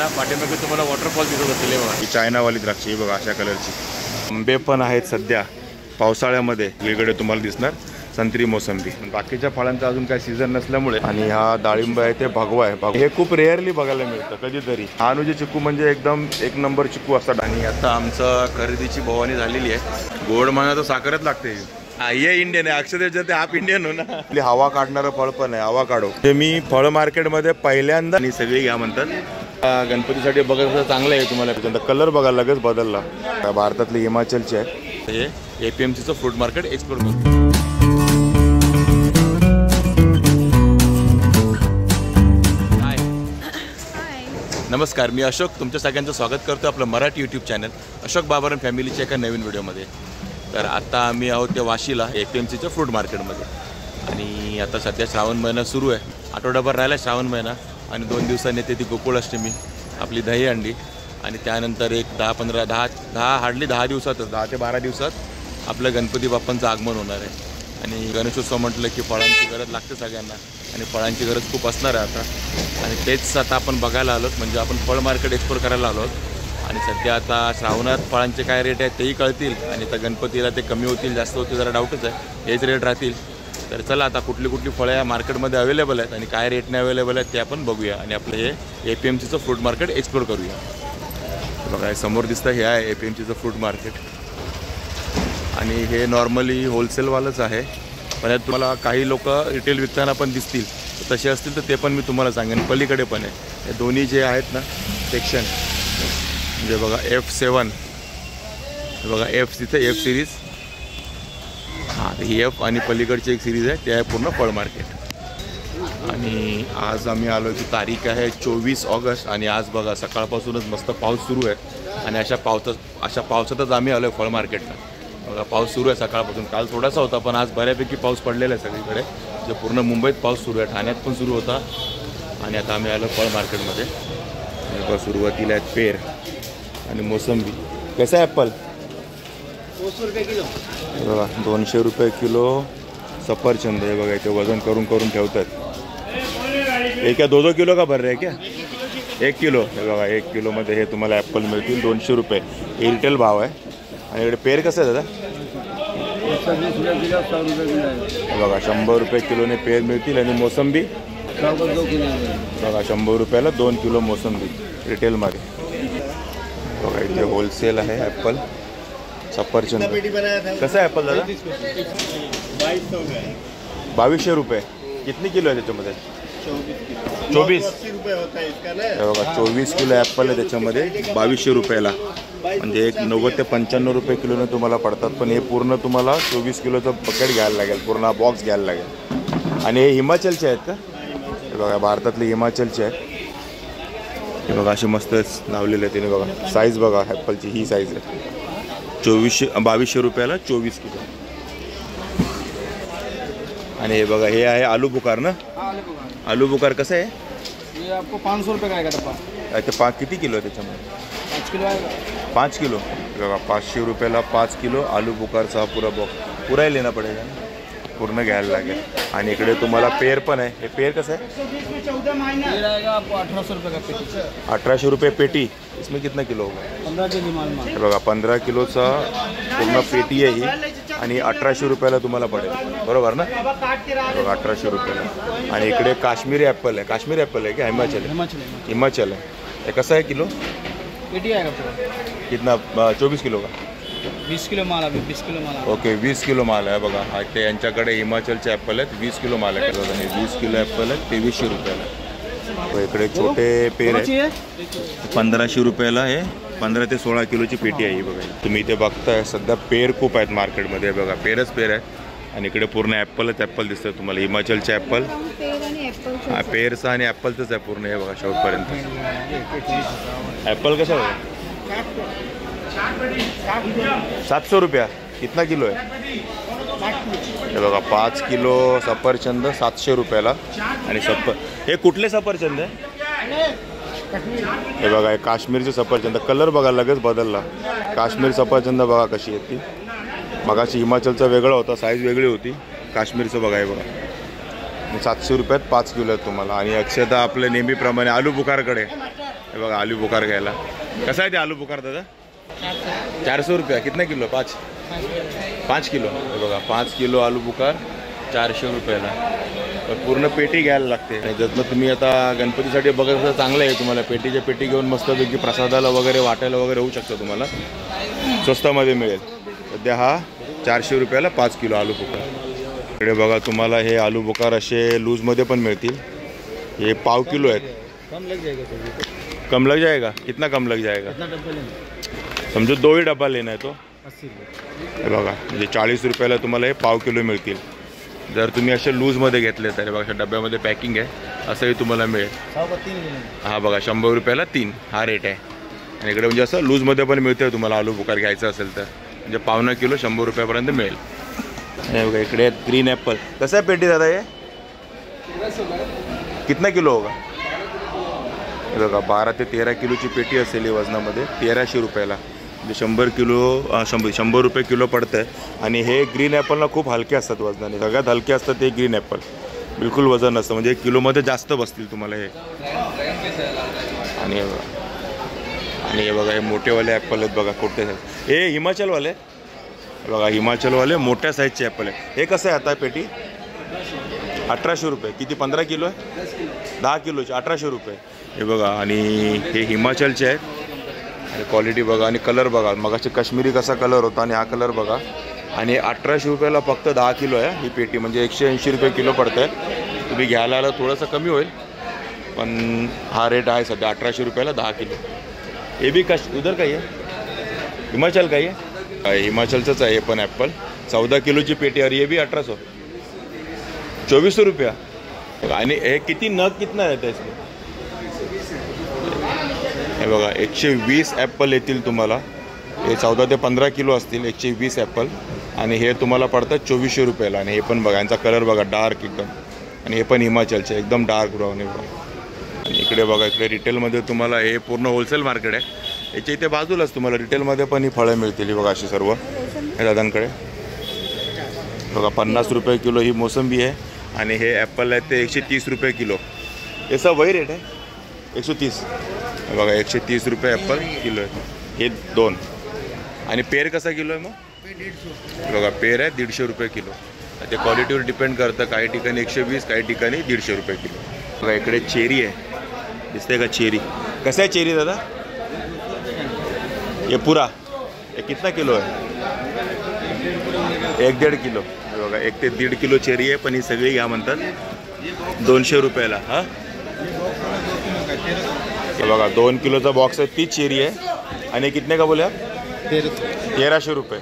आता पाठीमागे तुम्हाला वॉटरफॉल दिसत असेल बघा, ही चायनावाली द्राक्षे ही बघा अशा कलरची. आंबे पण आहेत सध्या पावसाळ्यामध्ये वेगळे तुम्हाला दिसणार, संत्री मोसंबी. बाकीच्या फळांचा अजून काही सीझन नसल्यामुळे. आणि हा डाळिंब आहे ते भगवा आहे, हे खूप रेअरली बघायला मिळतं कधीतरी. अनुजी चिकू म्हणजे एकदम एक नंबर चिकू असतात. आणि आता आमचं खरेदीची भवानी झालेली आहे. गोड म्हणा तर साखरच लागते. हे इंडियन आहे, अक्षरशः ते हाफ इंडियन हो ना. आपली हवा काढणारं फळ पण आहे, हवा काढो. ते मी फळ मार्केटमध्ये पहिल्यांदा आणि सगळे घ्या म्हणतात. गणपतीसाठी बघायचं चांगलं आहे तुम्हाला. कलर बघायला लगेच बदलला. भारतातले हिमाचलचे आहे हे. APMCचं फ्रूट मार्केट एक्सप्लोर करतो. नमस्कार, मी अशोक. तुमच्या सगळ्यांचं स्वागत करतो आपलं मराठी यूट्यूब चॅनल अशोक बाबरन फॅमिलीच्या एका नवीन व्हिडिओमध्ये. तर आता आम्ही आहोत त्या वाशीला APMCच्या फ्रूट मार्केटमध्ये. आणि आता सध्या श्रावण महिना सुरू आहे, आठवडाभर राहिला श्रावण महिना. आणि 2 दिवसांनी येते ती गोकुळाष्टमी, आपली दहीहंडी. आणि त्यानंतर एक 10 हार्डली 10 दिवसातच 10 ते 12 दिवसात आपलं गणपती बाप्पांचं आगमन होणार आहे. आणि गणेशोत्सव म्हटलं की फळांची गरज लागते सगळ्यांना, आणि फळांची गरज खूप असणार आहे आता. आणि तेच आता आपण बघायला आलोत, म्हणजे आपण फळ मार्केट एक्सप्लोर करायला आलोत. आणि सध्या आता श्रावणात फळांचे काय रेट आहेत तेही कळतील. आणि आता गणपतीला ते कमी होतील जास्त होतील जरा डाऊटच आहे, हेच रेट राहतील. तर चला आता कुठली फळं या मार्केटमध्ये अवेलेबल आहेत आणि काय रेटने अवेलेबल आहेत ते आपण बघूया. आणि आपलं हे APMCचं फ्रूट मार्केट एक्सप्लोर करूया. बघा हे समोर दिसतं, हे आहे APMCचं फ्रूट मार्केट. आणि हे नॉर्मली होलसेलवालंच आहे, पण यात तुम्हाला काही लोक रिटेल विकताना पण दिसतील. तर तसे असतील तर ते पण मी तुम्हाला सांगेन. पलीकडे पण आहे हे दोन्ही जे आहेत ना सेक्शन, म्हणजे बघा F7, बघा F तिथे F सिरीज. हां, ही F आणि पलीकडची एक सिरीज आहे, ते आहे पूर्ण फळ मार्केट. आणि आज आम्ही आलो की तारीख आहे 24 ऑगस्ट. आणि आज बघा सकाळपासूनच मस्त पाऊस सुरू आहे. आणि अशा पावसातच आम्ही आलो आहे फळ मार्केटला. बघा पाऊस सुरू आहे सकाळपासून. काल थोडासा होता, पण आज बऱ्यापैकी पाऊस पडलेला आहे सगळीकडे. जे पूर्ण मुंबईत पाऊस सुरू आहे, ठाण्यात पण सुरू होता. आणि आता आम्ही आलो फळ मार्केटमध्ये. बघा सुरुवातीला आहेत पेर आणि मोसंबी. कसं आहे ॲपल? 200 रुपये किलो. बघा 200 रुपये किलो. सफरचंद आहे बघा, इथे वजन करून ठेवतात. एक क्या 2-2 किलो का भर रहे क्या? 1 किलो. हे बघा 1 किलोमध्ये हे तुम्हाला ॲपल मिळतील 200 रुपये. हे रिटेल भाव आहे. आणि इकडे पेर कसं आहे दादा? 120 रुपये किलो, 100 रुपये किलो आहे. बघा 100 रुपये किलोने पेर मिळतील. आणि मोसंबी 2 किलो बघा 100 रुपयाला 2 किलो मोसंबी रिटेलमध्ये. बघा इथे होलसेल आहे ॲपल. सफरचंद कसं आहे ॲपल दादा? 2200 रुपये. कितनी किलो आहे त्याच्यामध्ये? 24 रुपये होता है इसका ना. हे बघा 24 किलो ॲपल आहे त्याच्यामध्ये 2200 रुपयाला. म्हणजे एक 90 ते 95 रुपये किलोने तुम्हाला पडतात. पण हे पूर्ण तुम्हाला 24 किलोचं पकेट घ्यायला लागेल, पूर्ण बॉक्स घ्यायला लागेल. आणि हे हिमाचलचे आहेत का? हे बघा भारतातले हिमाचलचे आहेत. हे बघा असे मस्त लावलेले आहेत तिने. बघा साईज बघा ॲपलची, ही साईज आहे. 2200 रुपयाला 24 किलो. आणि हे बघा हे आहे आलू बुखार ना. आलू बुखार कसं आहे? ये आपको 500 रुपये का आएगा डब्बा. ते किती किलो आहे त्याच्यामध्ये? 5 किलो आएगा. 5 किलो. बघा 500 रुपयाला 5 किलो आलू बुखारचा हा पुरा बॉक्स. पुरा ही लेना पडेगा, पूर्ण घ्यायला लागेल. आणि इकडे तुम्हाला पेर पण आहे. हे पेर कसं आहे? ये आएगा आपको 1800 रुपये का पेटी. 1800 रुपये पेटी. इसमें कितना किलो होगा? 15 केजी माल. हे बघा 15 किलोचा पूर्ण पेटी आहे ही. आणि 1800 रुपयाला तुम्हाला पडेल, बरोबर ना? बघा 1800 रुपयाला. आणि इकडे काश्मीरी ॲपल आहे. काश्मीरी ॲपल आहे की हिमाचल आहे? हिमाचल आहे. हे कसं आहे किलो? पेटी आएगा पूरा. कितना? 24 किलो का? 20 किलो माल. अभी 20 किलो माल. ओके 20 किलो माल आहे. बघा हा ते यांच्याकडे हिमाचलचे ॲपल आहेत. 20 किलो माल आहे. आणि 20 किलो ॲपल आहेत 2300 रुपयाला. इकडे छोटे पेर आहेत 1500 रुपयाला. आहे 15 ते 16 किलोची पेटी आहे ही. बघा तुम्ही इथे बघताय सध्या पेर खूप आहेत मार्केटमध्ये. बघा पेरच पेर आहे. आणि इकडे पूर्ण ॲपलच ॲपल दिसतं तुम्हाला. हिमाचलचे ॲपल, हा पेरचा आणि ॲपलचंच आहे पूर्ण. हे बघा शेवटपर्यंत. ॲपल कशा बघा? 700 रुपया. कितना किलो आहे? हे बघा 5 किलो सफरचंद 700 रुपयाला. आणि हे कुठले सफरचंद आहे? हे बघा हे काश्मीरचे सफरचंद. कलर बघा लगेच बदलला. काश्मीर सफरचंद बघा कशी आहेत ती. मगाशी हिमाचलचा वेगळा होता, साईज वेगळी होती. काश्मीरचं बघा हे बघा 700 रुपयात 5 किलो आहेत तुम्हाला. आणि अक्षता आपल्या नेहमीप्रमाणे आलू बुखारकडे हे बघा आलू बुखार घ्यायला. कसा आहे ते आलू बुखार दादा? 400 रुपया. कितना किलो? 5 किलो. हे बघा 5 किलो आलू बुखार 400 रुपयाला. तर पूर्ण पेटी घ्यायला लागते. आणि जसं तुम्ही आता गणपतीसाठी बघत असं चांगलं आहे, तुम्हाला पेटीच्या पेटी घेऊन मस्तपैकी प्रसादाला वगैरे वाटायला वगैरे होऊ शकतं, तुम्हाला स्वस्तामध्ये मिळेल. सध्या हा 400 रुपयाला 5 किलो आलू बुखार. इकडे बघा तुम्हाला हे आलू बुखार असे लूजमध्ये पण मिळतील. ये 1/2 किलो आहेत. कम लग जाएगा तो. कम लग जाएगा? कितना कम लग जाएगा? कितना डब्बा लेना? समझो 2 ही डब्बा लेना है तो 80 रुपये. हे बघा म्हणजे 40 रुपयाला तुम्हाला हे 1/2 किलो मिळतील. जर तुम्ही असे लूजमध्ये घेतले तर बघा अशा डब्यामध्ये पॅकिंग आहे, असंही तुम्हाला मिळेल. 3 लेना. हा बघा 100 रुपयाला 3 हा रेट आहे. आणि इकडे म्हणजे असं लूजमध्ये पण मिळतं तुम्हाला आलू बुखार घ्यायचं असेल तर, म्हणजे 1/2 किलो 100 रुपयापर्यंत मिळेल. हे बघा इकडे ग्रीन ॲपल. कसं आहे पेटी दादा? हे कितना किलो होगा? हे बघा 12 ते 13 किलोची पेटी असेल वजनामध्ये 1300 रुपयाला. म्हणजे 100 रुपये किलो पडतं आहे. आणि हे ग्रीन ॲपलला खूप हलके असतात वजनाने, सगळ्यात हलके असतात ते ग्रीन ॲपल. बिलकुल वजन नसतं, म्हणजे 1 किलोमध्ये जास्त बसतील तुम्हाला हे. आणि हे बघा हे मोठेवाले ॲपल आहेत बघा, कुठे हे हिमाचलवाले. बघा हिमाचलवाले मोठ्या साईजचे ॲपल आहे. हे कसं आहे आता पेटी? 1800 रुपये. किती? 15 किलो आहे? 10 किलोचे 1800 रुपये. हे बघा आणि हे हिमाचलचे आहेत. आणि क्वालिटी बघा आणि कलर बघा. मगाशी काश्मीरी कसा कलर होता आणि हा कलर बघा. आणि 1800 रुपयाला फक्त 10 किलो आहे ही पेटी, म्हणजे 180 रुपये किलो पडतं आहे. तुम्ही घ्यायला आला थोडंसं कमी होईल, पण हा रेट आहे सध्या 1800 रुपयाला 10 किलो. हे बी उधर काही आहे? हिमाचल काही आहे? हिमाचलचंच आहे हे पण ॲपल. 14 किलोची पेटी. अरे हे बी 1800. 2400 रुपया. आणि हे किती नग कितना येतं इसमें? हे बघा 120 ॲपल येतील तुम्हाला. हे 14 ते 15 किलो असतील 120 ॲपल. आणि हे तुम्हाला पडतं 2400 रुपयाला. आणि हे पण बघा यांचा कलर बघा डार्क एकदम. आणि हे पण हिमाचलचे एकदम डार्क ब्राऊन आहे बघा. आणि इकडे बघा इकडे रिटेलमध्ये तुम्हाला हे पूर्ण होलसेल मार्केट आहे. याच्या इथे बाजूलाच तुम्हाला रिटेलमध्ये पण ही फळं मिळतील. ही बघा अशी सर्व हे दादांकडे बघा 50 रुपये किलो ही मोसंबी आहे. आणि हे ॲपल आहे ते 130 रुपये किलो. याचा वही रेट आहे 130. बघा 130 रुपये ॲपल किलो आहे हे 2. आणि पेर कसा किलो आहे मग? बघा पेर आहे 150 रुपये किलो. ते क्वालिटीवर डिपेंड करतं. काही ठिकाणी 120, काही ठिकाणी 150 रुपये किलो. बघा इकडे चेरी आहे, दिसते का चेरी? कसं आहे चेरी दादा? ये पूरा ये कितना किलो आहे? 1-1.5 किलो. बघा 1 ते 1.5 किलो चेरी आहे. पण ही सगळी घ्या म्हणतात 200 रुपयाला. हां बघा 2 किलोचा बॉक्स आहे, ती चेरी आहे. आणि कितने का बोले आप? 1300 रुपये.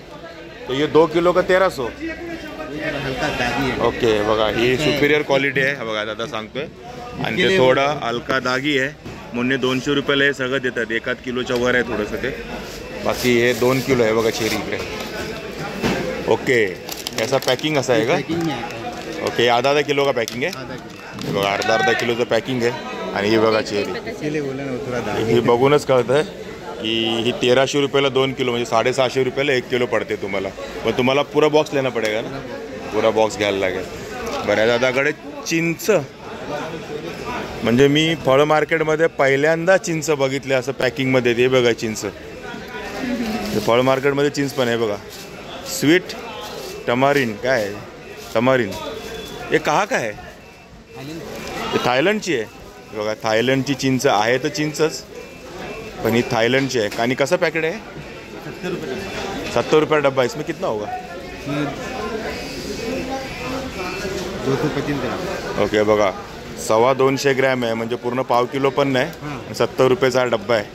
तो ये 2 किलो का 1300. ओके बघा ही सुपिरियर क्वालिटी आहे. बघा दादा सांगतोय. आणि ते थोडा हलका दागी आहे म्हणून 200 रुपयाला हे सगळं देतात. 1 किलोच्या वर आहे थोडंसं ते. बाकी हे 2 किलो आहे बघा चेरी इकडे. ओके याचा पॅकिंग असा आहे का? ओके आधा किलो का पॅकिंग आहे. बघा अर्धा किलोचं पॅकिंग आहे. आणि ही बघा चेरी ही बघूनच कळतं की ही 1300 रुपयाला 2 किलो म्हणजे 650 रुपयाला 1 किलो पडते तुम्हाला. पण तुम्हाला पुरा बॉक्स लेना पडेगा ना, पुरा बॉक्स घ्यायला लागेल. बऱ्या दादाकडे चिंच, म्हणजे मी फळ मार्केटमध्ये पहिल्यांदा चिंच बघितले असं पॅकिंगमध्ये. ते बघा चिंच, फळ मार्केटमध्ये चिंच पण आहे बघा. स्वीट टमारिन काय आहे? टमारिन हे कहा का आहे? थायलंडची आहे बघा. थायलंडची चिंच आहे तर चिंचच, पण ही थायलंडची आहे. आणि कसं पॅकेट आहे? 70 रुपये डब्बा. इसमें कितना होगा? 225. ओके बघा 225 ग्रॅम आहे, म्हणजे पूर्ण 1/2 किलो पण नाही. 70 रुपयाचा डब्बा आहे.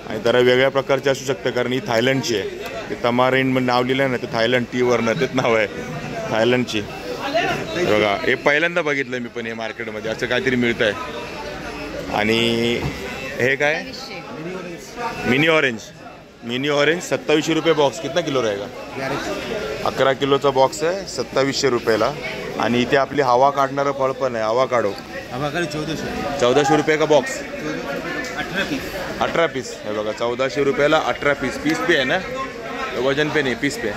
आणि जरा वेगळ्या प्रकारचे असू शकतं कारण ही थायलंडची आहे. ते तमारिन नाव लिहिलं आहे ना, ते थायलंड टीवरनं तेच नाव आहे थायलंडची. बघा हे पहिल्यांदा बघितलं मी पण हे मार्केटमध्ये असं काहीतरी मिळतं आहे. आणि हे काय? Mini orange. मिनी ऑरेंज 2700 रुपये बॉक्स. कितना किलो रहेगा? 11 किलोचा बॉक्स आहे 2700 रुपयाला. आणि इथे आपली हवा काढणारं फळ पण आहे, हवा काढो. 1400 रुपये का बॉक्स. 18 पीस हे बघा 1400 रुपयाला 18 पीस. पीस पे आहे ना, वजन पे नाही, पीस पे.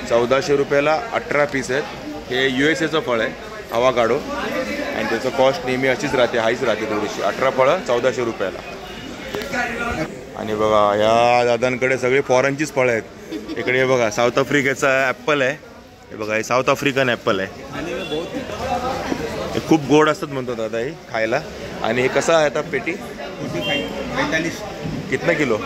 1400 रुपयाला 18 पीस आहेत. हे USA फळ आहे हवा काढो. आणि त्याचं कॉस्ट नेहमी अशीच राहते, हाईच राहते थोडीशी. 18 फळं 1400 रुपयाला. आणि बघा ह्या दादांकडे सगळे फॉरेनचीच फळं आहेत. इकडे हे बघा साऊथ आफ्रिकेचा ॲपल आहे. हे बघा हे साऊथ आफ्रिकन ॲपल आहे. हे खूप गोड असतात म्हणतो दादा हे खायला. आणि हे कसं आहे आता पेटी? 45 कितना किलो?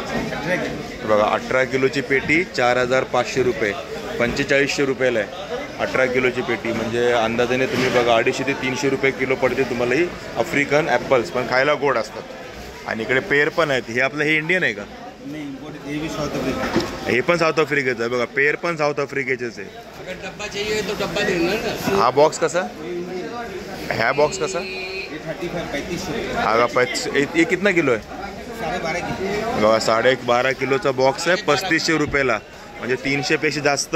बघा 18 किलोची पेटी 4500 रुपये, 4500 रुपयाला आहे 18 किलोची पेटी. म्हणजे अंदाजाने तुम्ही बघा 250 ते 300 रुपये किलो पडते तुम्हाला ही आफ्रिकन ॲपल्स. पण खायला गोड असतात. आणि इकडे पेर पण आहेत. हे आपलं हे इंडियन आहे का? हे पण साऊथ आफ्रिकेचं आहे. बघा पेर पण साऊथ आफ्रिकेचेच आहे. डब्बा चाहिए तो डब्बा देना ना. हा बॉक्स कसा? ह्या बॉक्स कसा? 35 हा का हे कितना किलो आहे? 12.5 किलो. बघा 12.5 किलोचा बॉक्स आहे 3500 रुपयाला. म्हणजे 300 पेक्षा जास्त.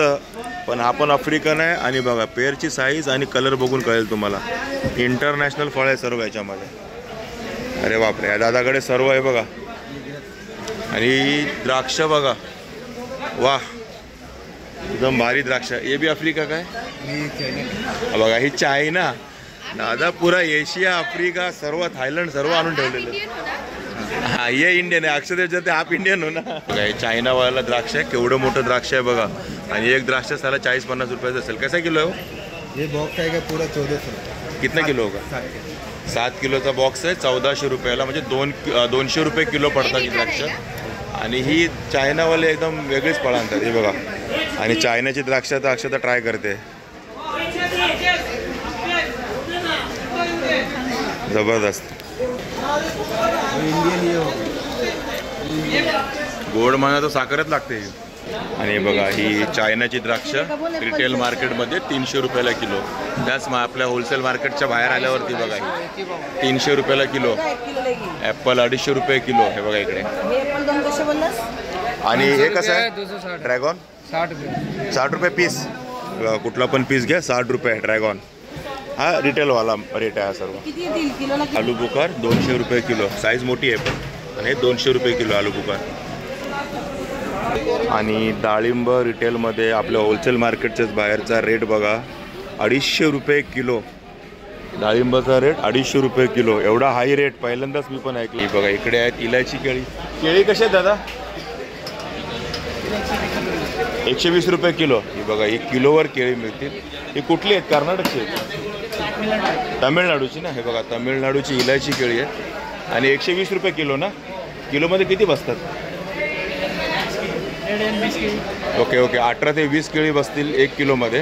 पण हा पण आफ्रिकन आहे. आणि बघा पेरची साईज आणि कलर बघून कळेल तुम्हाला. इंटरनॅशनल फळ आहे सर्व याच्यामध्ये. अरे बापरे या दादाकडे सर्व आहे बघा. आणि द्राक्ष बघा वाह एकदम भारी द्राक्ष. हे बी आफ्रिका काय? बघा ही चायना. दादा पुरा एशिया आफ्रिका सर्व थायलंड सर्व आणून ठेवलेलं. हा हे इंडियन आहे. अक्षरशः ते हाफ इंडियन हो ना. बघा हे चायनावाला द्राक्ष आहे. केवढं मोठं द्राक्ष आहे बघा. आणि एक द्राक्ष त्याला 40-50 रुपयाचं असेल. कसा किलो आहे हो? ये बॉक्स आहे का पूरा 1400. कितना किलो होगा? 7 किलोचा बॉक्स आहे 1400 रुपयाला. म्हणजे 200 रुपये किलो पडतात ही द्राक्ष. आणि ही चायनावाले एकदम वेगळीच फळं आणतात हे बघा. आणि चायनाची द्राक्ष तर अक्षरशः ट्राय करते. जबरदस्त गोड म्हणा तर साखरच लागते. आणि बघा ही चायनाची द्राक्ष रिटेल मार्केटमध्ये 300 रुपयाला किलो. त्याच आपल्या होलसेल मार्केटच्या बाहेर आल्यावरती बघा ही 300 रुपयाला किलो. ॲपल 250 रुपये किलो. हे बघा इकडे. आणि हे कसं आहे? ड्रॅगॉन 60 रुपये पीस. कुठला पण पीस घ्या 60 रुपये ड्रॅगॉन. हा रिटेलवाला रेट आहे सर्व. आलू बुखार 200 रुपये किलो. साईज मोठी आहे पण. आणि 200 रुपये किलो आलू बुखार. आणि डाळिंब रिटेलमध्ये आपल्या होलसेल मार्केटच्याच बाहेरचा रेट बघा 250 रुपये किलो. डाळिंबाचा रेट 250 रुपये किलो. एवढा हाय रेट पहिल्यांदाच मी पण ऐकली. बघा इकडे आहेत इलायची केळी. केळी कशी आहेत दादा? 120 रुपये किलो. ही बघा ही किलोवर केळी मिळतील. ही कुठली आहेत? कर्नाटकची आहेत? तामिळनाडूची ना. हे बघा तामिळनाडूची इलायची केळी आहे. आणि 120 रुपये किलो ना. किलोमध्ये किती बसतात? ओके 18 ते 20 केळी बसतील 1 किलोमध्ये.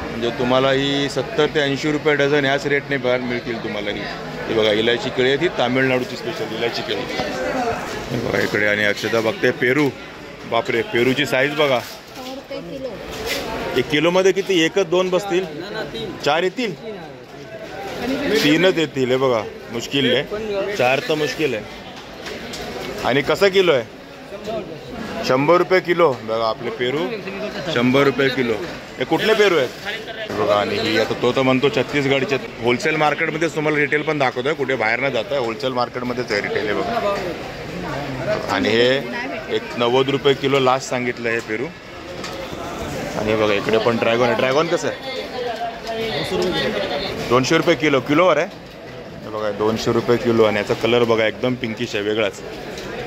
म्हणजे तुम्हाला ही 70 ते 80 रुपये डझन ह्याच रेटने बाहेर मिळतील तुम्हाला ही. हे बघा इलायची केळी आहे. ती तामिळनाडूची स्पेशल इलायची केळी. हे बघा इकडे. आणि अक्षता बघते पेरू. बापरे पेरूची साईज बघा. 1 किलोमध्ये किती? 1-2 बसतील? 4 येतील? 3च येतील. हे बघा मुश्किल आहे. 4 तर मुश्किल आहे. आणि कसा किलो आहे? 100 रुपये किलो. बघा आपले पेरू 100 रुपये किलो. हे कुठले पेरू आहेत बघा. आणि ही आता तो तर म्हणतो छत्तीसगडचे. होलसेल मार्केटमध्येच तुम्हाला रिटेल पण दाखवतोय. कुठे बाहेर न जात आहे. होलसेल मार्केटमध्येच आहे रिटेल. हे बघा. आणि हे 90 रुपये किलो लास्ट सांगितलं हे पेरू. आणि बघा इकडे पण ड्रॅगन आहे. ड्रॅगन कसं आहे? 200 रुपये किलो. किलोवर आहे. हे बघा 200 रुपये किलो. आणि याचा कलर बघा एकदम पिंकिश आहे वेगळाच.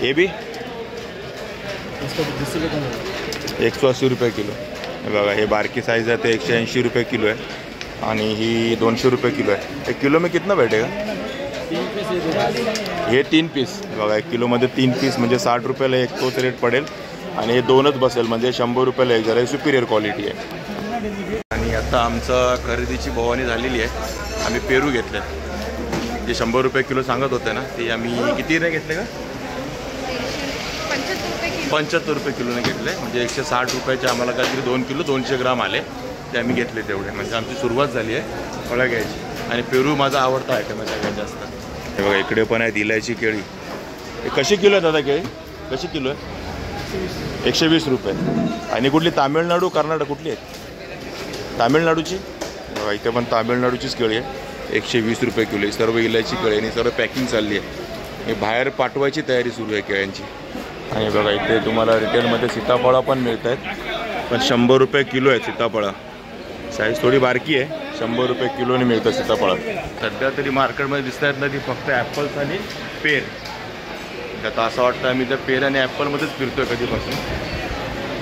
हे बी 180 रुपये किलो. हे बघा हे बारकी साईज आहे ते 180 रुपये किलो आहे. आणि ही 200 रुपये किलो आहे. 1 किलो में कितना बैठेगा? हे 3 पीस. बघा 1 किलोमध्ये 3 पीस म्हणजे 60 रुपयाला एक तोच रेट पडेल. आणि हे 2च बसेल म्हणजे 100 रुपयाला एक. जरा सुपिरियर क्वालिटी आहे. आणि आता आमचं खरेदीची भवानी झालेली आहे. आम्ही पेरू घेतलेत. जे 100 रुपये किलो सांगत होते ना ते आम्ही किती नाही घेतले का? 75 रुपये किलोने घेतले. म्हणजे 160 रुपयाचे आम्हाला काहीतरी 2 किलो 200 ग्राम आले. ते आम्ही घेतले तेवढे. म्हणजे आमची सुरुवात झाली आहे फळं घ्यायची. आणि पेरू माझा आवडता आहे का सगळ्यात जास्त. हे बघा इकडे पण आहेत इलायची केळी. हे कशी किलो आहे दादा केळी? कशी किलो आहे? 120 रुपये. आणि कुठली? तामिळनाडू कर्नाटक कुठली आहेत? तामिळनाडूची. बघा इथे पण तामिळनाडूचीच केळी आहे. 120 रुपये किलो. ही सर्व इलायची केळी. आणि सर्व पॅकिंग चालली आहे. हे बाहेर पाठवायची तयारी सुरू आहे केळ्यांची. आणि बघा इथे तुम्हाला रिटेलमध्ये सीताफळं पण मिळत आहेत. पण 100 रुपये किलो आहे सीताफळं. साईज थोडी बारकी आहे. 100 रुपये किलोने मिळतं सीताफळं. सध्या तरी मार्केटमध्ये दिसत आहेत ना ती फक्त ॲपल्स आणि पेर. आता असं वाटतं आम्ही त्या पेर आणि ॲपलमध्येच फिरतोय कधीपासून.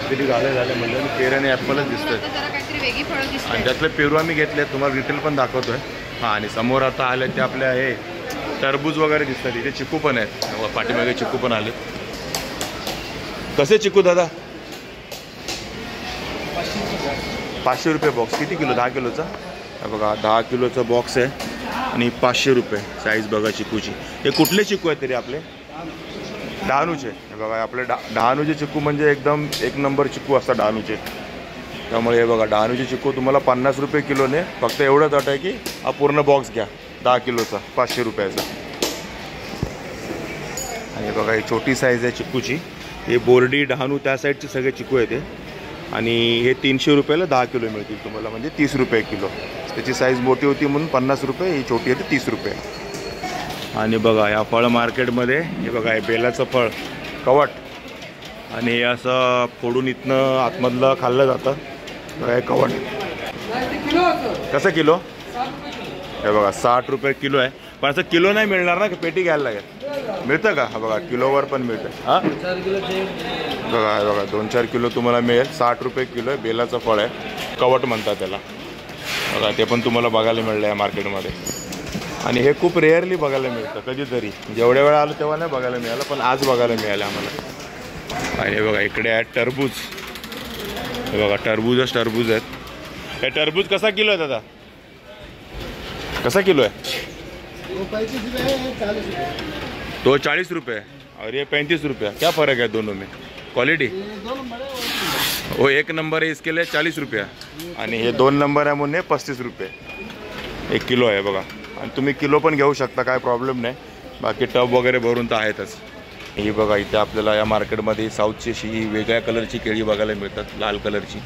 कधी झालं म्हणजे पेर आणि ॲपलच दिसतोय. आणि त्यातले पेरू आम्ही घेतले, तुम्हाला डिटेल पण दाखवतोय. हां, आणि समोर आता आले ते आपले आहे टरबूज वगैरे दिसतात. इथे चिकू पण आहेत, पाठीमागे चिकू पण आले. कसे चिकू दादा? 500 रुपये बॉक्स. किती किलो? 10 किलोचा. बघा 10 किलोचा बॉक्स आहे आणि 500 रुपये साईज बघा चिकूची. हे कुठले चिकू आहेत तरी आपले? डहाणूचे. बघा आपले डहाणूचे चिकू म्हणजे एकदम एक नंबर चिकू असतात डहाणूचे. त्यामुळे हे बघा डहाणूचे चिकू तुम्हाला 50 रुपये किलोने. फक्त एवढंच अट आहे की हा पूर्ण बॉक्स घ्या 10 किलोचा 500 रुपयाचा. आणि बघा ही छोटी साईज आहे चिकूची. हे बोर्डी डहाणू त्या साईडचे सगळे चिकू आहेत ते. आणि हे 300 रुपयाला 10 किलो मिळतील तुम्हाला, म्हणजे 30 रुपये किलो. त्याची साईज मोठी होती म्हणून 50 रुपये, ही छोटी आहे 30 रुपये. आणि बघा या फळ मार्केटमध्ये हे बघा हे बेलाचं फळ कवट. आणि हे असं फोडून इथनं आतमधलं खाल्लं जातं. बघा हे कवट कसं किलो? हे बघा 60 रुपये किलो आहे. पण असं किलो नाही मिळणार ना, पेटी घ्यायला लागेल. मिळतं का? हा बघा किलोवर पण मिळतं. हां बघा हे बघा 2-4 किलो तुम्हाला मिळेल. 60 रुपये किलो आहे. बेलाचं फळ आहे, कवट म्हणतात त्याला. बघा ते पण तुम्हाला बघायला मिळलं आहे मार्केटमध्ये. आणि हे खूप रेअरली बघायला मिळतं, कधीतरी. जेवढ्या वेळा आलं तेव्हा नाही बघायला मिळालं, पण आज बघायला मिळालं आम्हाला. आणि हे बघा इकडे आहेत टरबूज. हे बघा टरबूज आहेत. हे टरबूज कसा किलो आहे दादा? कसा किलो आहे? तो 40 रुपये और ये 35 रुपये. क्या फ़र्क है दोनों में? क्वालिटी वो 1 नंबर है इसके लिए 40 रुपया. आणि हे 2 नंबर आहे म्हणून 35 रुपये 1 किलो आहे बघा. आणि तुम्ही किलो पण घेऊ शकता, काय प्रॉब्लेम नाही. बाकी टब वगैरे भरून तर आहेतच. ही बघा इथे आपल्याला या मार्केटमध्ये साऊथची अशी ही वेगळ्या कलरची केळी बघायला मिळतात, लाल कलरची.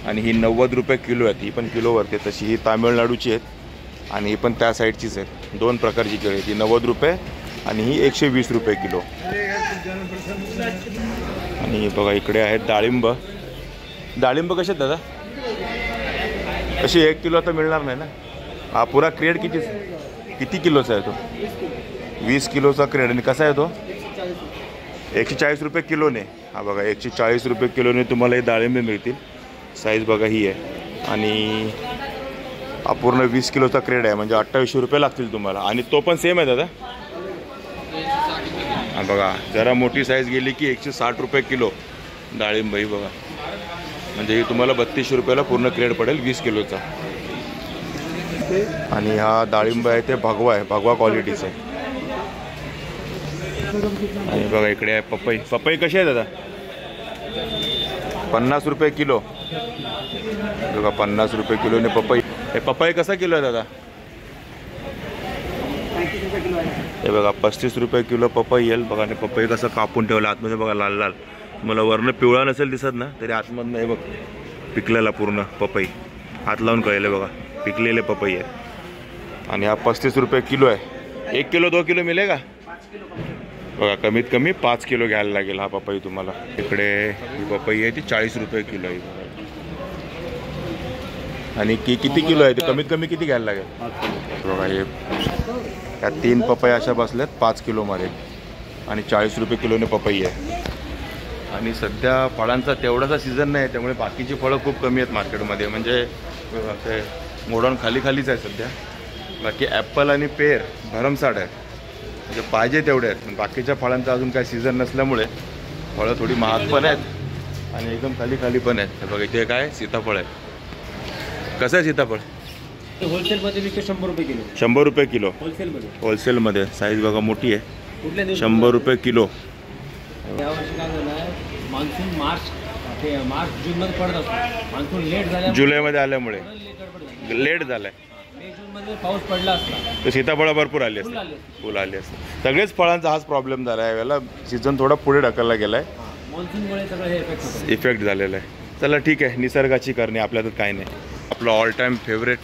आणि ही 90 रुपये किलो आहे. ही पण किलोवरती. तशी ही तामिळनाडूची आहेत आणि ही पण त्या साईडचीच आहेत. 2 प्रकारची केळी. ती 90 रुपये आणि ही 120 रुपये किलो. आणि बघा इकडे आहेत डाळिंब. डाळिंब कसे आहेत दादा? कशी 1 किलो आता मिळणार नाही ना. हा पुरा क्रेड किती किलोचा आहे तो? 20 किलोचा क्रेड. आणि कसा आहे तो? 140 रुपये किलोने. हा बघा 140 रुपये किलोने तुम्हाला हे डाळिंबे मिळतील. साईज बघा ही आहे. आणि हा पूर्ण 20 किलोचा क्रेड आहे, म्हणजे 2800 रुपये लागतील तुम्हाला. आणि तो पण सेम आहे दादा. हा बघा जरा मोठी साईज गेली की 160 रुपये किलो डाळिंब. ही बघा म्हणजे ही तुम्हाला 3200 रुपयाला पूर्ण क्रेड पडेल 20 किलोचा. आणि हा डाळिंब आहे ते भगवा आहे, भगवा क्वालिटीचा आहे. आणि बघा इकडे आहे पपई. पपई कशी आहे दादा? 50 रुपये किलो. बघा 50 रुपये किलोने पपई. हे पपई कसा किलो आहे दादा? हे बघा 35 रुपये किलो पपई येईल. बघा आणि पपई कसं कापून ठेवलं आतमध्ये बघा, लाल लाल. मला वरनं पिवळा नसेल दिसत ना, तरी आतमधनं हे बघ पिकलेला पूर्ण पपई. हात लावून कळले बघा, पिकलेले पपई आहे. आणि हा 35 रुपये किलो आहे. 1 किलो 2 किलो मिळेल का? बघा कमीत कमी 5 किलो घ्यायला लागेल हा पपई तुम्हाला. इकडे ही पपई आहे ती 40 रुपये किलो आहे. आणि किती किलो आहे ते? कमीत कमी किती घ्यायला लागेल? बघा हे या 3 पपई अशा बसल्यात 5 किलोमध्ये. आणि 40 रुपये किलोने पपई आहे. आणि सध्या फळांचा तेवढासा सीझन नाही, त्यामुळे बाकीची फळं खूप कमी आहेत मार्केटमध्ये. म्हणजे ते मोडॉन खालीच आहे सध्या. बाकी ॲपल आणि पेर भरमसाठ आहे, म्हणजे पाहिजे तेवढे आहेत. पण बाकीच्या फळांचा अजून काही सीझन नसल्यामुळे फळं थोडी महाग पण आहेत आणि एकदम खाली पण आहेत. हे बघा इथे काय सीताफळ आहे. कसं आहे सीताफळ? होलसेलमध्ये विकतो 100 रुपये किलो. 100 रुपये किलो होलसेलमध्ये. साईज बघा मोठी आहे. 100 रुपये किलो. यावर्षी काय झालं आहे, मान्सून मार्च जूनमध्ये पडत असतो. मान्सून लेट झाल्या, जुलैमध्ये आल्यामुळे लेट झालाय. मे जूनमध्ये पाऊस पडला असता तर सीताफळं भरपूर आली असते, फुलं आली असते. सगळेच फळांचा हाच प्रॉब्लेम झाला आहे. यावेळेला सीझन थोडा पुढे ढकलला गेला आहे. मान्सूनमुळे सगळं हे इफेक्ट झालेला आहे. चला ठीक आहे, निसर्गाची करणे, आपल्यात काही नाही. आपलं ऑल टाईम फेवरेट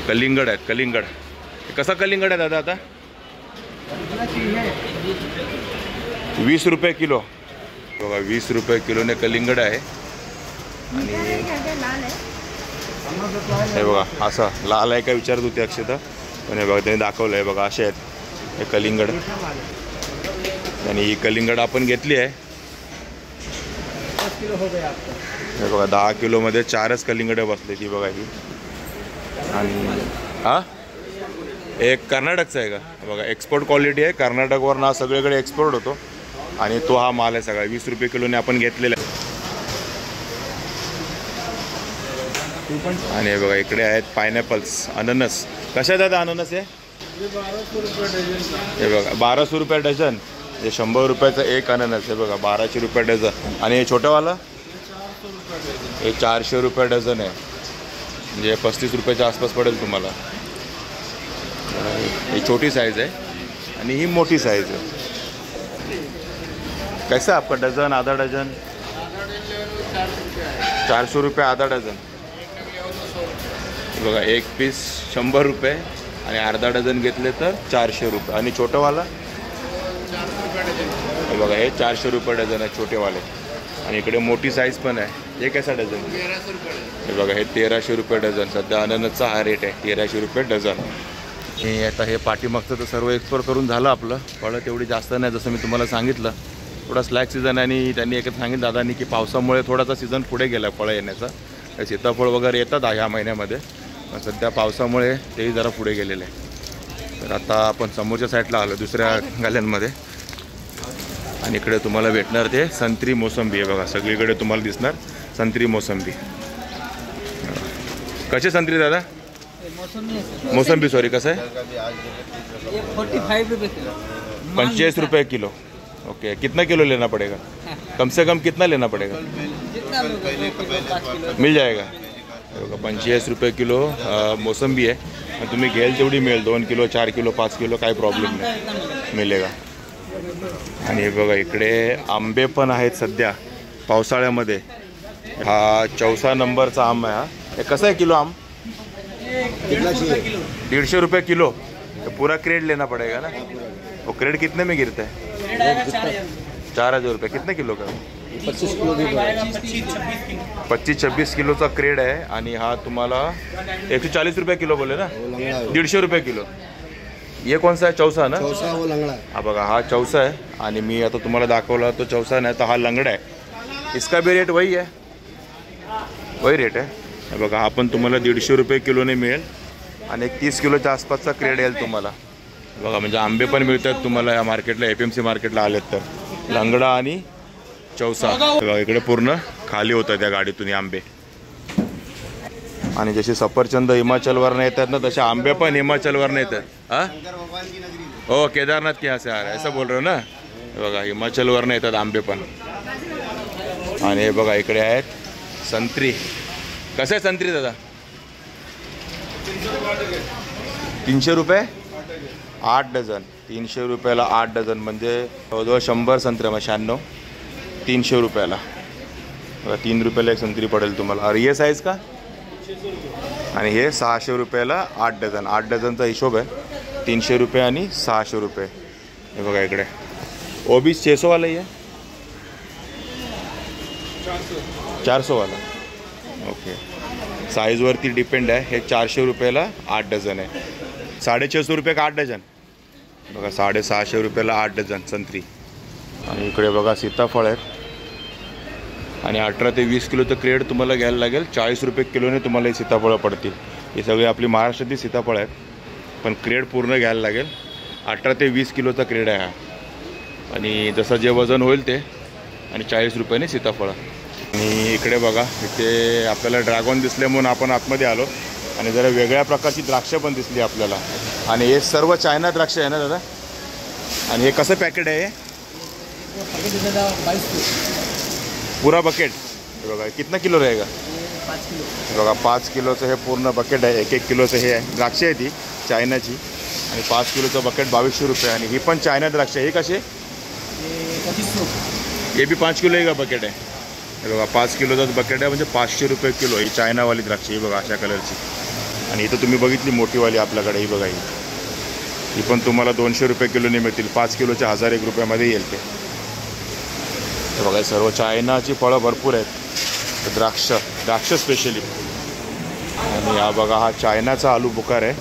कलिंगड आहेत. कलिंगड कसा कलिंगड आहे दादा आता? 20 रुपये किलो. बघा 20 रुपये किलोने कलिंगड आहे. आणि हे बघा असा लाल आहे का विचारत होती अक्षता, पण हे बघा त्यांनी दाखवलं आहे. बघा असे आहेत हे कलिंगड. आणि ही कलिंगड आपण घेतली आहे. 10 किलो हो गया आपका. हे बघा 10 किलोमध्ये 4च कलिंगडं बसले ती बघा ही. आणि हा एक कर्नाटकचा आहे का बघा, एक्सपोर्ट क्वालिटी आहे. कर्नाटकवरून हा सगळीकडे एक्सपोर्ट होतो आणि तो हा माल आहे सगळा. 20 रुपये किलोने आपण घेतलेला आहे. आणि हे बघा इकडे आहेत पायनॅपल्स, अननस. कशा दादा अननस आहे? 1200 रुपये डझन. हे बघा 1200 रुपये डझन. हे 100 रुपयाचं एक अननस आहे बघा, 1200 रुपये डझन. आणि हे छोटंवालं 400 रुपये डझन. हे 400 रुपये डझन आहे, म्हणजे 35 रुपयाच्या आसपास पडेल तुम्हाला. ही छोटी साईज आहे आणि ही मोठी साईज आहे. कैसा आहे आपका डझन, आधा डझन? 400 रुपये आधा डझन. बघा एक पीस 100 रुपये आणि अर्धा डझन घेतले तर 400 रुपये. आणि छोटंवाला हे बघा हे 400 रुपये डझन आहे छोटेवाले. आणि इकडे मोठी साईज पण आहे. हे कैसा डझन? हे बघा हे 1300 रुपये डझन. सध्या अननसचा हा रेट आहे, 1300 रुपये डझन. हे आता हे पाठीमागचं तर सर्व एक्सपोर्ट करून झालं आपलं. फळं तेवढी जास्त नाही, जसं मी तुम्हाला सांगितलं. थोडा स्लॅक सीझन आहे आणि त्यांनी एकच सांगितलं दादांनी की पावसामुळे थोडासा सीझन पुढे गेला फळं येण्याचा. सीताफळ वगैरे येतात ह्या महिन्यामध्ये, पण सध्या पावसामुळे तेही जरा पुढे गेलेले आहे. तर आता आपण समोरच्या साईडला आलो दुसऱ्या गाल्यांमध्ये. आणि इकडे तुम्हाला भेटणार ते संत्री मोसंबी आहे बघा, सगळीकडे तुम्हाला दिसणार संत्री मोसंबी. कसे संत्री दादा? मोसंबी सॉरी कसं आहे? 45 रुपये किलो. 45 रुपये किलो. ओके, कितना किलो लेना पड़ेगा? कम से कम कितना लेना पड़ेगा? जितना लोगे 2 किलो 5 किलो मिल जाएगा. 45 रुपये किलो मोसंबी आहे. तुम्ही घ्याल तेवढी मिळेल, 2 किलो 4 किलो 5 किलो काही प्रॉब्लेम नाही, मिळेगा. आणि हे बघा इकडे आंबे पण आहेत सध्या पावसाळ्यामध्ये. हा 14 नंबरचा आंबा आहे. हा हे कसं आहे किलो आम? 150 रुपये किलो. तो पूरा क्रेड लेना पड़ेगा ना. वो क्रेड कितने में गिरता है? 4000 रुपये. कितने किलो का? 25 किलो. 25-26 किलोचा क्रेड आहे. आणि हा तुम्हाला 140 रुपये किलो बोले ना, 150 रुपये किलो. ये कौन सा है? चौसा ना? चौसा वो लंगड़ा. हा बघा हा चौसा आहे. आणि मी आता तुम्हाला दाखवला तो चौसा नाही, तर हा लंगडा आहे. इसका भी रेट वही है, वही रेट आहे. हे बघा हा पण तुम्हाला 150 रुपये किलोने मिळेल आणि एक 30 किलोच्या आसपासचा क्रेड येईल तुम्हाला. बघा म्हणजे आंबे पण मिळतात तुम्हाला या मार्केटला, APMC मार्केटला आलेत तर. लंगडा आणि चौसा बघा इकडे पूर्ण खाली होतं त्या गाडीतून आंबे. आणि जसे सफरचंद हिमाचलवरनं येतात ना, तसे आंबे पण हिमाचलवरनं येतात. हां हो, केदारनाथ के यहाँ से आ रहा है ऐसा बोल रहे हो ना. बघा हिमाचलवरनं येतात आंबे पण. आणि हे बघा इकडे आहेत संत्री. कसं आहे संत्री दादा? 300 रुपये 8 डझन. 300 रुपयाला 8 डझन म्हणजे जवळजवळ 100 संत्र्या, मग 96 300 रुपयाला. बघा 3 रुपयाला एक संत्री पडेल तुम्हाला. अरे ये साईज का? आणि हे 600 रुपयाला 8 डझन. 8 डझनचा हिशोब आहे. 300 रुपये आणि 600 रुपये. हे बघा इकडे वो भी 600 वाला ही आहे, 400 वाला. ओके, साईजवरती डिपेंड आहे. हे 400 रुपयाला 8 डझन आहे. 650 रुपये का 8 डझन. बघा 650 रुपयाला 8 डझन संत्री. आणि इकडे बघा सीताफळ आहेत. आणि 18 ते 20 किलोचं क्रेड तुम्हाला घ्यायला लागेल. 40 रुपये किलोने तुम्हाला ही सीताफळं पडतील. ही सगळी आपली महाराष्ट्रातील सीताफळ आहेत, पण क्रेड पूर्ण घ्यायला लागेल. 18 ते 20 किलोचा क्रेड आहे हा. आणि जसं जे वजन होईल ते. आणि 40 रुपयाने सीताफळं. आणि इकडे बघा इथे आपल्याला ड्रॅगन दिसले म्हणून आपण आतमध्ये आलो. आणि जरा वेगळ्या प्रकारची द्राक्षं पण दिसली आपल्याला. आणि हे सर्व चायना द्राक्ष आहे ना दादा. आणि हे कसं पॅकेट आहे? पूरा बकेट. बघा कितना किलो रहेगा? 5 किलो. बघा 5 किलोचं हे पूर्ण बकेट आहे. 1-1 किलोचं हे आहे. द्राक्ष आहे ती चायनाची. आणि 5 किलोचं बकेट 2200 रुपये. आणि ही पण चायना द्राक्ष. हे कसे? हे बी 5 किलो का बकेट आहे. हे बघा 5 किलोचंच बकेट आहे, म्हणजे 500 रुपये किलो. ही चायनावाली द्राक्ष. ही बघा अशा कलरची. आणि इथं तुम्ही बघितली मोठीवाली आपल्याकडे. ही बघा ही पण तुम्हाला 200 रुपये किलोने मिळतील. 5 किलोच्या 1001 रुपयामध्ये येईल ते. हे बघा सर्व चायनाची फळं भरपूर आहेत. द्राक्ष स्पेशली. आणि हा बघा हा चायनाचा आलू बुखार आहे.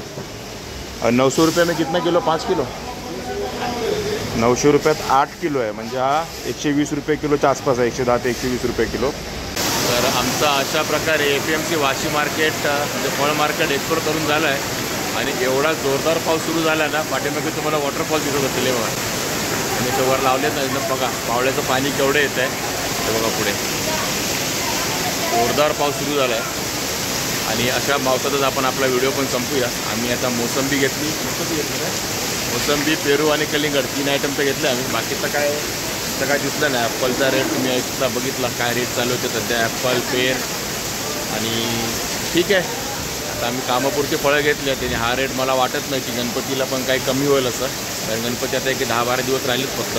900 रुपये में कितना किलो? 5 किलो. 900 रुपयात 8 किलो आहे, म्हणजे हा 120 रुपये किलोच्या आसपास आहे, 110 ते 120 रुपये किलो. तर आमचा अशा प्रकारे APMC वाशी मार्केट म्हणजे फळ मार्केट एक्सप्लोर करून झालं आहे. आणि एवढा जोरदार पाऊस सुरू झाला ना, पाठीमागे तुम्हाला वॉटरफॉल दिसत असतील बघा. आणि ते वर लावलेत ना एकदम बघा, पावळ्याचं पाणी केवढं येत आहे ते बघा. पुढे जोरदार पाऊस सुरू झाला आहे. आणि अशा पावसातच आपण आपला व्हिडिओ पण संपूया. आम्ही आता मोसंबी घेतली, मोसंबी, पेरू आणि कलिंगड 3 आयटम तर घेतले आम्ही. बाकीचं काय दिसलं नाही. ॲपलचा रेट तुम्ही ऐकता बघितला काय रेट चालू होते सध्या, ॲपल, पेर. आणि ठीक आहे, आता आम्ही कामापुरती फळं घेतली. त्याने हा रेट मला वाटत नाही की गणपतीला पण काही कमी होईल असं, कारण गणपती आता एक 10-12 दिवस राहिलेत फक्त.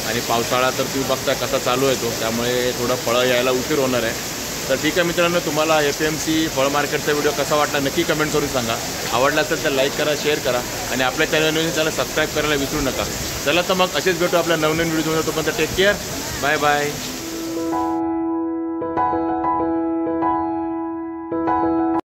आणि पावसाळा तर तुम्ही बघता कसा चालू आहे तो, त्यामुळे थोडं फळं यायला उशीर होणार आहे. तर ठीक आहे मित्रांनो, तुम्हाला APMC फळ मार्केटचा व्हिडिओ कसा वाटला नक्की कमेंट करून सांगा. आवडला असेल तर लाईक करा, शेअर करा आणि आपल्या चॅनल सबस्क्राईब करायला विसरू नका. चला तर मग असेच भेटू आपल्या नवनवीन व्हिडिओ. तोपर्यंत टेक केअर, बाय बाय.